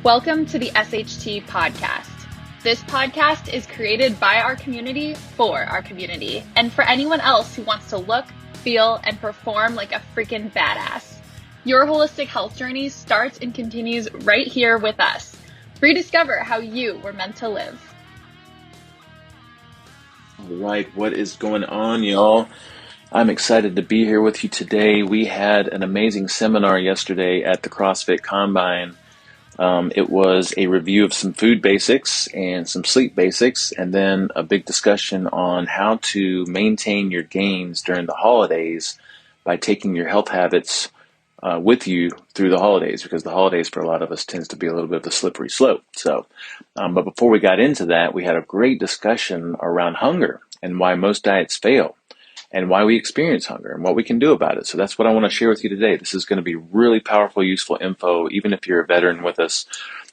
Welcome to the SHT podcast. This podcast is created by our community for our community and for anyone else who wants to look, feel, and perform like a freaking badass. Your holistic health journey starts and continues right here with us. Rediscover how you were meant to live. All right, what is going on, y'all? I'm excited to be here with you today. We had an amazing seminar yesterday at the CrossFit Combine. It was a review of some food basics and some sleep basics, and then a big discussion on how to maintain your gains during the holidays by taking your health habits with you through the holidays, because the holidays for a lot of us tends to be a little bit of a slippery slope. But before we got into that, we had a great discussion around hunger and why most diets fail, and why we experience hunger and what we can do about it. So that's what I want to share with you today. This is going to be really powerful, useful info, even if you're a veteran with us.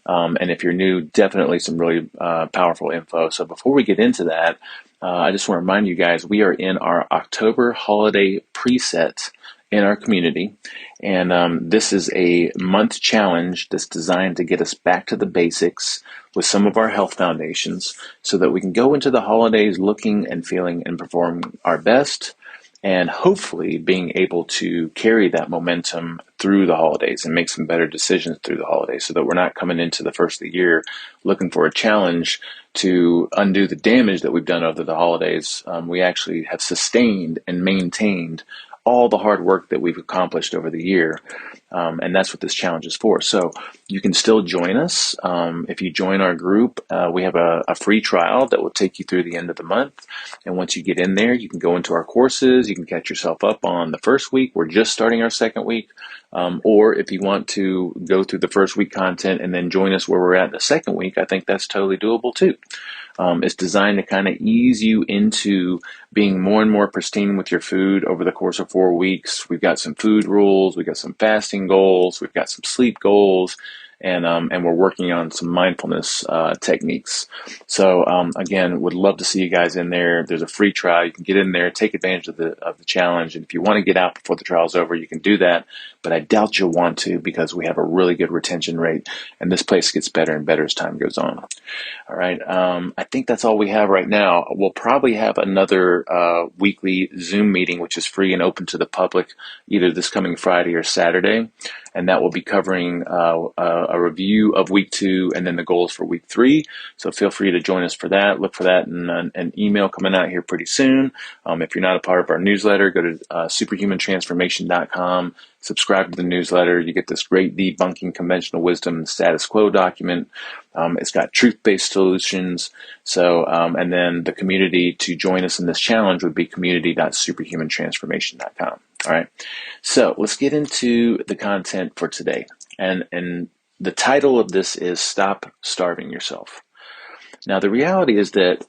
And if you're new, definitely some really powerful info. So before we get into that, I just want to remind you guys, we are in our October holiday preset in our community. And this is a month challenge that's designed to get us back to the basics with some of our health foundations so that we can go into the holidays looking and feeling and performing our best, and hopefully being able to carry that momentum through the holidays and make some better decisions through the holidays so that we're not coming into the first of the year looking for a challenge to undo the damage that we've done over the holidays. We actually have sustained and maintained all the hard work that we've accomplished over the year. And that's what this challenge is for. So you can still join us. If you join our group, we have a free trial that will take you through the end of the month. And once you get in there, you can go into our courses. You can catch yourself up on the first week. We're just starting our second week. Or if you want to go through the first week content and then join us where we're at in the second week, I think that's totally doable too. It's designed to kind of ease you into being more and more pristine with your food over the course of 4 weeks. We've got some food rules, we've got some fasting goals, we've got some sleep goals, and we're working on some mindfulness techniques. So again, would love to see you guys in there. There's a free trial. You can get in there, take advantage of the challenge. And if you want to get out before the trial's over, you can do that. But I doubt you'll want to, because we have a really good retention rate, and this place gets better and better as time goes on. All right. I think that's all we have right now. We'll probably have another weekly Zoom meeting, which is free and open to the public, either this coming Friday or Saturday. And that will be covering a review of week 2 and then the goals for week 3. So feel free to join us for that. Look for that in an email coming out here pretty soon. If you're not a part of our newsletter, go to SuperHumanTransformation.com. Subscribe to the newsletter. You get this great debunking conventional wisdom and status quo document. It's got truth-based solutions. So, and then the community to join us in this challenge would be community.superhumantransformation.com. All right. So let's get into the content for today. And the title of this is Stop Starving Yourself. Now, the reality is that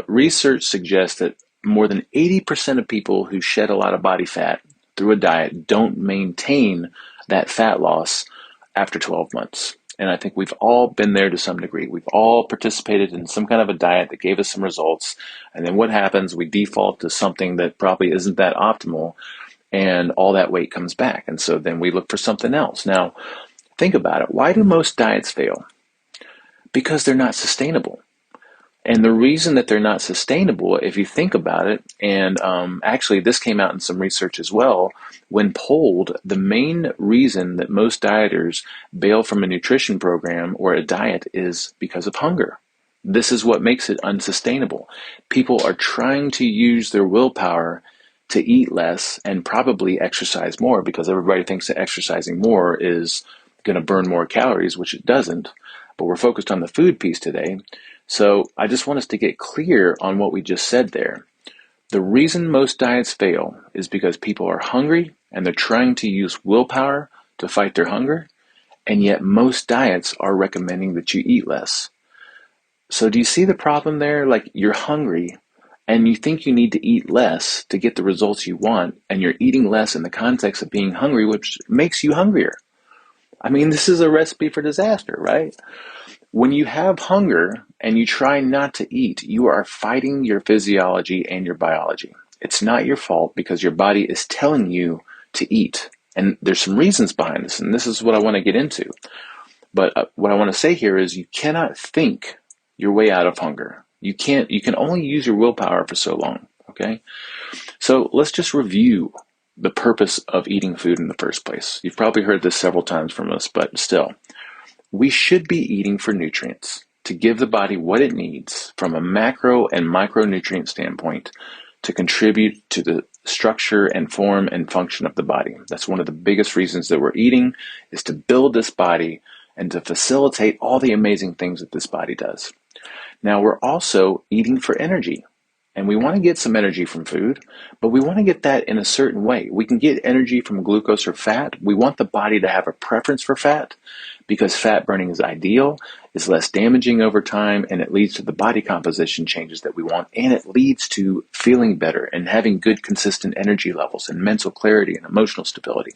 research suggests that more than 80% of people who shed a lot of body fat through a diet don't maintain that fat loss after 12 months. And I think we've all been there to some degree. We've all participated in some kind of a diet that gave us some results. And then what happens? We default to something that probably isn't that optimal, and all that weight comes back. And so then we look for something else. Now, think about it. Why do most diets fail? Because they're not sustainable. And the reason that they're not sustainable, if you think about it, and actually this came out in some research as well, when polled, the main reason that most dieters bail from a nutrition program or a diet is because of hunger. This is what makes it unsustainable. People are trying to use their willpower to eat less and probably exercise more, because everybody thinks that exercising more is going to burn more calories, which it doesn't. But we're focused on the food piece today. So I just want us to get clear on what we just said there. The reason most diets fail is because people are hungry and they're trying to use willpower to fight their hunger, and yet most diets are recommending that you eat less. So do you see the problem there? Like, you're hungry and you think you need to eat less to get the results you want, and you're eating less in the context of being hungry, which makes you hungrier. I mean, this is a recipe for disaster, right? When you have hunger and you try not to eat, you are fighting your physiology and your biology. It's not your fault, because your body is telling you to eat. And there's some reasons behind this, and this is what I want to get into. But what I want to say here is you cannot think your way out of hunger. You can only use your willpower for so long, okay? So let's just review the purpose of eating food in the first place. You've probably heard this several times from us, but still, we should be eating for nutrients to give the body what it needs from a macro and micronutrient standpoint to contribute to the structure and form and function of the body. That's one of the biggest reasons that we're eating, is to build this body and to facilitate all the amazing things that this body does. Now, we're also eating for energy. And we want to get some energy from food, but we want to get that in a certain way. We can get energy from glucose or fat. We want the body to have a preference for fat because fat burning is ideal, is less damaging over time, and it leads to the body composition changes that we want, and it leads to feeling better and having good, consistent energy levels and mental clarity and emotional stability.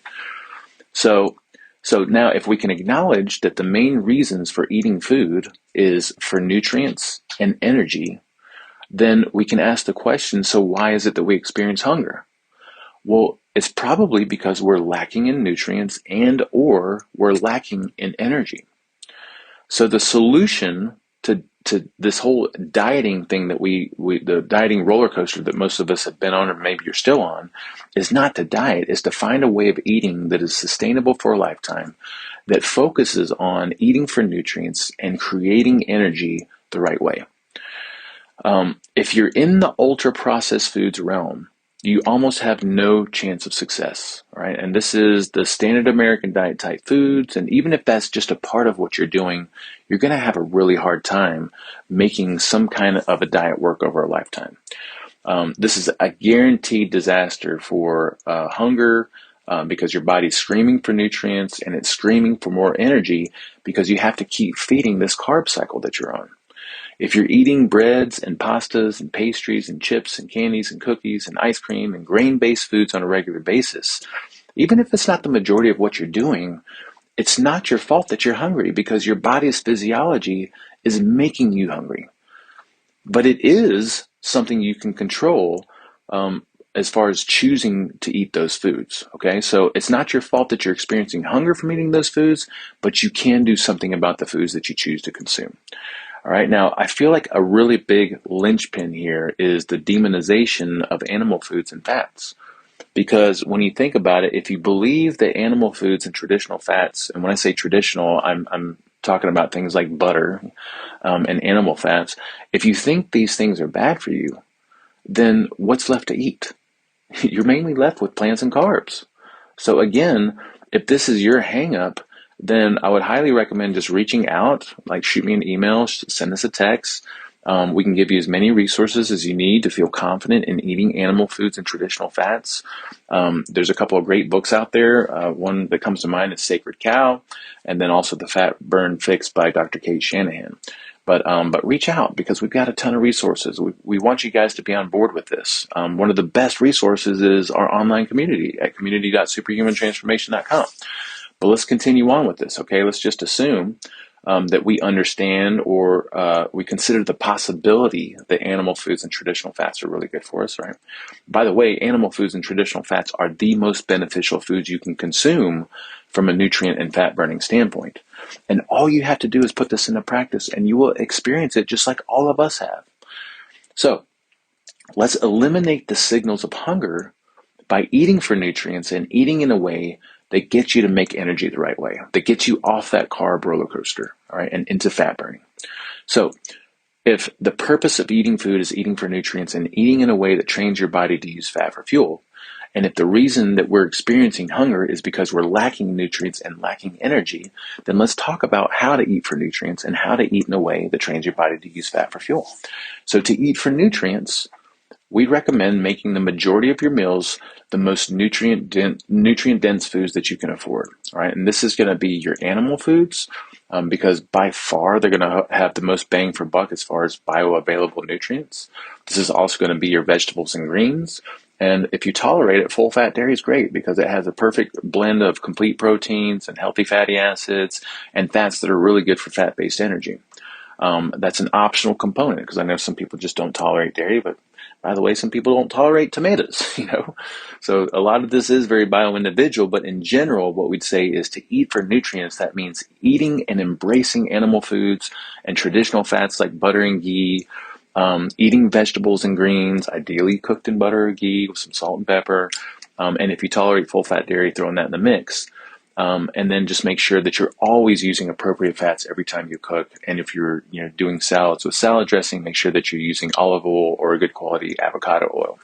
So now if we can acknowledge that the main reasons for eating food is for nutrients and energy, then we can ask the question, so why is it that we experience hunger? Well, it's probably because we're lacking in nutrients and or we're lacking in energy. So the solution to this whole dieting thing that the dieting roller coaster that most of us have been on, or maybe you're still on, is not to diet, is to find a way of eating that is sustainable for a lifetime, that focuses on eating for nutrients and creating energy the right way. If you're in the ultra processed foods realm, you almost have no chance of success, right? And this is the standard American diet type foods. And even if that's just a part of what you're doing, you're going to have a really hard time making some kind of a diet work over a lifetime. This is a guaranteed disaster for hunger because your body's screaming for nutrients and it's screaming for more energy because you have to keep feeding this carb cycle that you're on. If you're eating breads and pastas and pastries and chips and candies and cookies and ice cream and grain-based foods on a regular basis, even if it's not the majority of what you're doing, it's not your fault that you're hungry because your body's physiology is making you hungry. But it is something you can control as far as choosing to eat those foods, okay? So it's not your fault that you're experiencing hunger from eating those foods, but you can do something about the foods that you choose to consume. All right, now I feel like a really big linchpin here is the demonization of animal foods and fats. Because when you think about it, if you believe that animal foods and traditional fats, and when I say traditional, I'm talking about things like butter and animal fats, if you think these things are bad for you, then what's left to eat? You're mainly left with plants and carbs. So again, if this is your hang up, then I would highly recommend just reaching out, like shoot me an email, send us a text. We can give you as many resources as you need to feel confident in eating animal foods and traditional fats. There's a couple of great books out there. One that comes to mind is Sacred Cow, and then also The Fat Burn Fix by Dr. Kate Shanahan. But reach out because we've got a ton of resources. We want you guys to be on board with this. One of the best resources is our online community at community.superhumantransformation.com. But let's continue on with this, okay? Let's just assume that we understand or we consider the possibility that animal foods and traditional fats are really good for us, right? By the way, animal foods and traditional fats are the most beneficial foods you can consume from a nutrient and fat burning standpoint. And all you have to do is put this into practice and you will experience it just like all of us have. So let's eliminate the signals of hunger by eating for nutrients and eating in a way that gets you to make energy the right way, that gets you off that carb roller coaster, all right, and into fat burning. So if the purpose of eating food is eating for nutrients and eating in a way that trains your body to use fat for fuel, and if the reason that we're experiencing hunger is because we're lacking nutrients and lacking energy, then let's talk about how to eat for nutrients and how to eat in a way that trains your body to use fat for fuel. So to eat for nutrients, we recommend making the majority of your meals the most nutrient dense foods that you can afford, all right? And this is going to be your animal foods because by far they're going to have the most bang for buck as far as bioavailable nutrients. This is also going to be your vegetables and greens. And if you tolerate it, full fat dairy is great because it has a perfect blend of complete proteins and healthy fatty acids and fats that are really good for fat-based energy. That's an optional component because I know some people just don't tolerate dairy, but by the way, some people don't tolerate tomatoes, So a lot of this is very bio-individual, but in general, what we'd say is to eat for nutrients. That means eating and embracing animal foods and traditional fats like butter and ghee, eating vegetables and greens, ideally cooked in butter or ghee with some salt and pepper. And if you tolerate full-fat dairy, throwing that in the mix. And then just make sure that you're always using appropriate fats every time you cook. And if you're doing salads with salad dressing, make sure that you're using olive oil or a good quality avocado oil.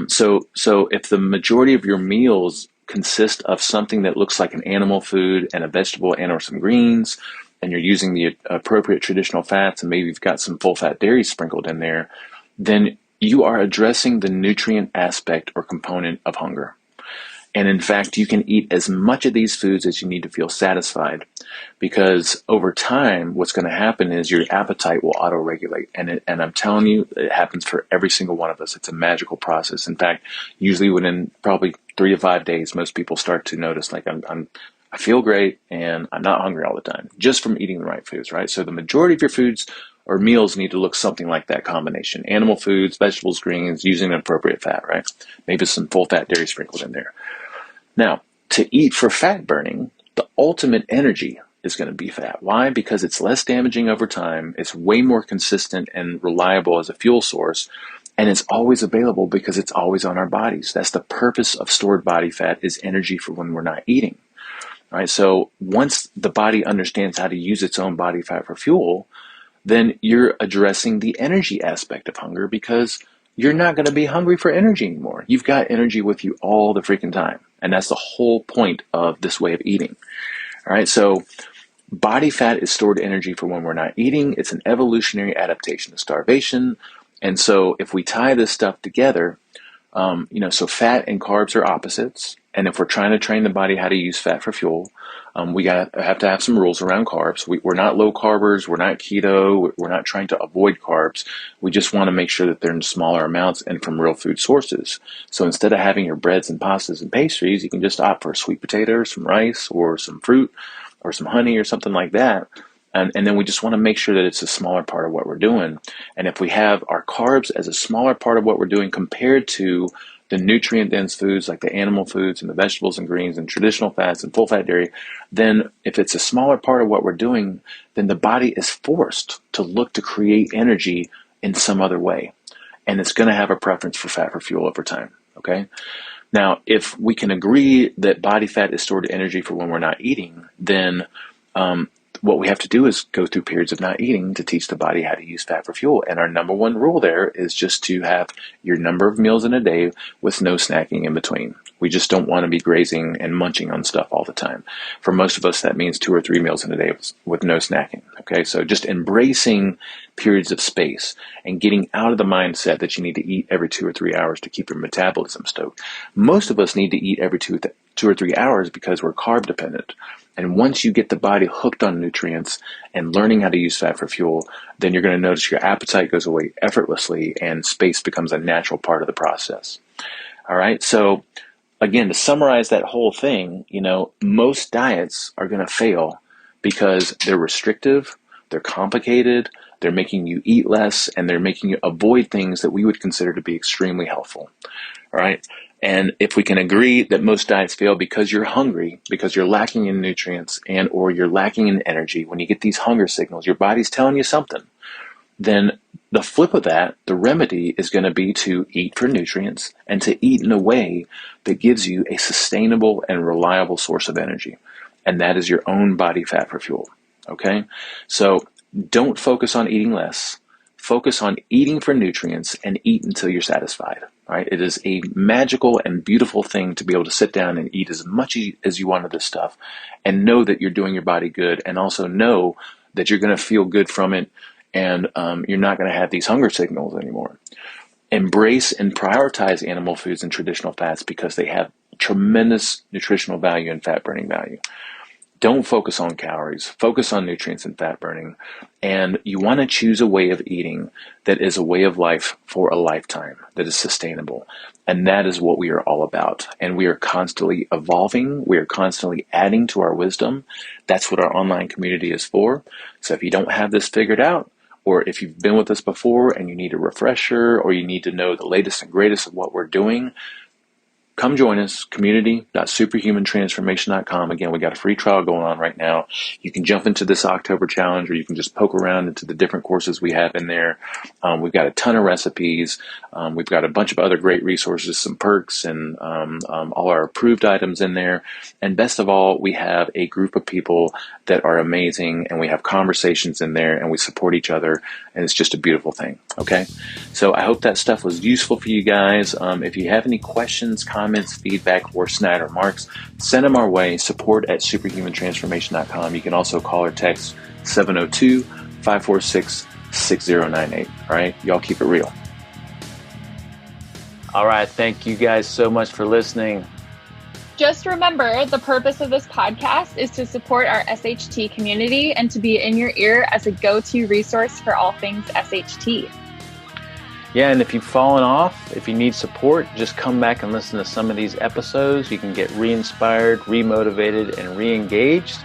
So if the majority of your meals consist of something that looks like an animal food and a vegetable and or some greens, and you're using the appropriate traditional fats, and maybe you've got some full-fat dairy sprinkled in there, then you are addressing the nutrient aspect or component of hunger. And in fact, you can eat as much of these foods as you need to feel satisfied, because over time, what's going to happen is your appetite will auto-regulate. And I'm telling you, it happens for every single one of us. It's a magical process. In fact, usually within probably 3 to 5 days, most people start to notice, like, I feel great and I'm not hungry all the time just from eating the right foods, right? So the majority of your foods or meals need to look something like that combination: animal foods, vegetables, greens, using an appropriate fat, right? Maybe some full-fat dairy sprinkled in there. Now, to eat for fat burning, the ultimate energy is going to be fat. Why? Because it's less damaging over time, it's way more consistent and reliable as a fuel source, and it's always available because it's always on our bodies. That's the purpose of stored body fat, is energy for when we're not eating. All right, so once the body understands how to use its own body fat for fuel, then you're addressing the energy aspect of hunger, because you're not going to be hungry for energy anymore. You've got energy with you all the freaking time. And that's the whole point of this way of eating. All right, so body fat is stored energy for when we're not eating. It's an evolutionary adaptation to starvation. And so if we tie this stuff together, so fat and carbs are opposites. And if we're trying to train the body how to use fat for fuel, we have to have some rules around carbs. We're not low carbers. We're not keto. We're not trying to avoid carbs. We just want to make sure that they're in smaller amounts and from real food sources. So instead of having your breads and pastas and pastries, you can just opt for a sweet potato or some rice or some fruit or some honey or something like that. And then we just want to make sure that it's a smaller part of what we're doing. And if we have our carbs as a smaller part of what we're doing compared to the nutrient-dense foods like the animal foods and the vegetables and greens and traditional fats and full-fat dairy, then if it's a smaller part of what we're doing, then the body is forced to look to create energy in some other way. And it's going to have a preference for fat for fuel over time, okay? Now, if we can agree that body fat is stored energy for when we're not eating, then what we have to do is go through periods of not eating to teach the body how to use fat for fuel. And our number one rule there is just to have your number of meals in a day with no snacking in between. We just don't want to be grazing and munching on stuff all the time. For most of us, that means 2 or 3 meals in a day with no snacking. Okay, so just embracing periods of space and getting out of the mindset that you need to eat every 2 or 3 hours to keep your metabolism stoked. Most of us need to eat every 2 or 3 hours because we're carb dependent. And once you get the body hooked on nutrients and learning how to use fat for fuel, then you're going to notice your appetite goes away effortlessly and space becomes a natural part of the process. All right. So again, to summarize that whole thing, most diets are going to fail because they're restrictive, they're complicated, they're making you eat less, and they're making you avoid things that we would consider to be extremely helpful. All right. And if we can agree that most diets fail because you're hungry, because you're lacking in nutrients and or you're lacking in energy, when you get these hunger signals, your body's telling you something, then the flip of that, the remedy, is going to be to eat for nutrients and to eat in a way that gives you a sustainable and reliable source of energy. And that is your own body fat for fuel. Okay? So don't focus on eating less. Focus on eating for nutrients and eat until you're satisfied. Right? It is a magical and beautiful thing to be able to sit down and eat as much as you want of this stuff and know that you're doing your body good, and also know that you're going to feel good from it, and you're not going to have these hunger signals anymore. Embrace and prioritize animal foods and traditional fats because they have tremendous nutritional value and fat burning value. Don't focus on calories, focus on nutrients and fat burning. And you want to choose a way of eating that is a way of life for a lifetime, that is sustainable. And that is what we are all about. And we are constantly evolving. We are constantly adding to our wisdom. That's what our online community is for. So if you don't have this figured out, or if you've been with us before and you need a refresher, or you need to know the latest and greatest of what we're doing, come join us, community.superhumantransformation.com. Again, we got a free trial going on right now. You can jump into this October challenge, or you can just poke around into the different courses we have in there. We've got a ton of recipes. We've got a bunch of other great resources, some perks, and all our approved items in there. And best of all, we have a group of people that are amazing, and we have conversations in there, and we support each other, and it's just a beautiful thing, okay? So I hope that stuff was useful for you guys. If you have any questions, comments, feedback, or snide remarks, send them our way, support@superhumantransformation.com. You can also call or text 702-546-6098. All right, y'all keep it real. All right, thank you guys so much for listening. Just remember, the purpose of this podcast is to support our SHT community and to be in your ear as a go-to resource for all things SHT. Yeah, and if you've fallen off, if you need support, just come back and listen to some of these episodes. You can get re-inspired, re-motivated, and re-engaged.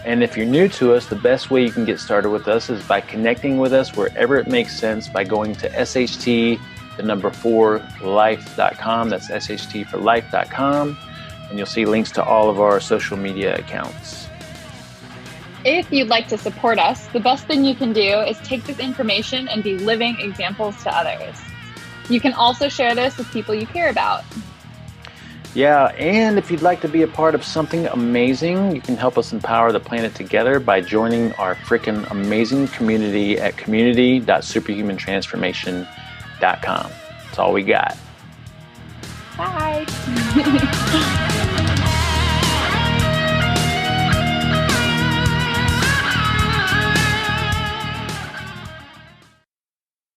And if you're new to us, the best way you can get started with us is by connecting with us wherever it makes sense by going to SHT4life.com. That's SHT4life.com. And you'll see links to all of our social media accounts. If you'd like to support us, the best thing you can do is take this information and be living examples to others. You can also share this with people you care about. Yeah, and if you'd like to be a part of something amazing, you can help us empower the planet together by joining our freaking amazing community at community.superhumantransformation.com. That's all we got. Bye.